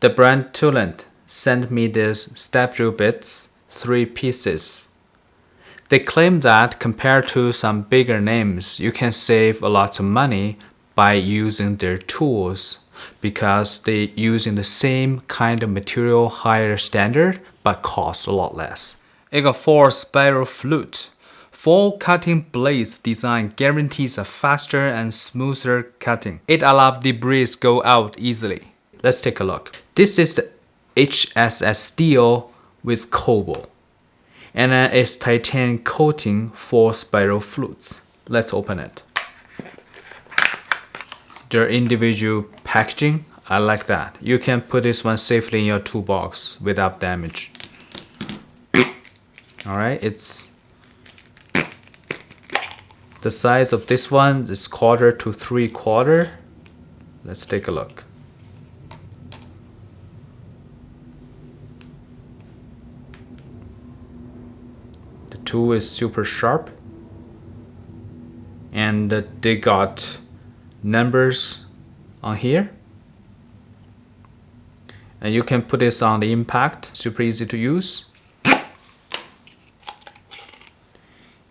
The brand Toolant sent me these step drill bits, 3 pieces. They claim that compared to some bigger names, you can save a lot of money by using their tools because they're using the same kind of material, higher standard, but cost a lot less. It got 4 spiral flute. 4 cutting blades design guarantees a faster and smoother cutting. It allows debris go out easily. Let's take a look. This is the HSS steel with cobalt. And then it's titanium coating for spiral flutes. Let's open it. Their individual packaging, I like that. You can put this one safely in your toolbox without damage. Alright, it's the size of this one is 1/4 to 3/4. Let's take a look. The tool is super sharp, and they got numbers on here, and you can put this on the impact. Super easy to use.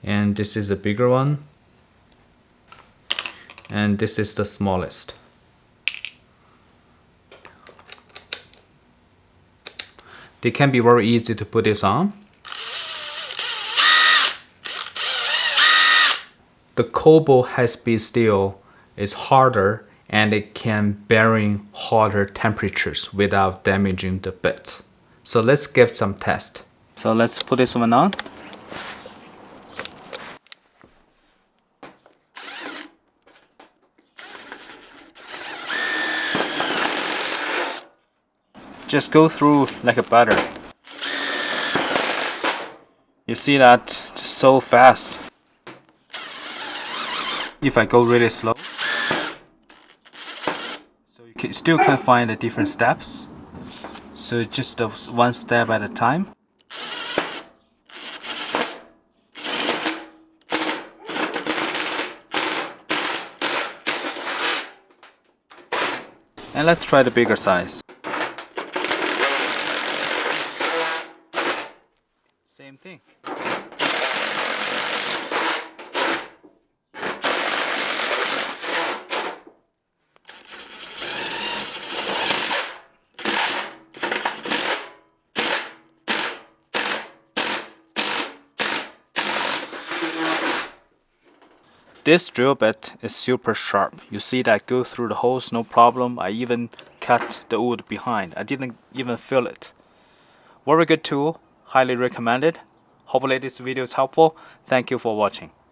And this is a bigger one, and this is the smallest. They can be very easy to put this on. The cobalt high-speed steel is harder and it can bearing hotter temperatures without damaging the bit. So let's give some test. So let's put this one on. Just go through like a butter. You see that just so fast. If I go really slow, so you still can find the different steps. So just one step at a time. And let's try the bigger size. Same thing. This drill bit is super sharp. You see that go through the holes no problem. I even cut the wood behind. I didn't even feel it. Very good tool. Highly recommended. Hopefully this video is helpful. Thank you for watching.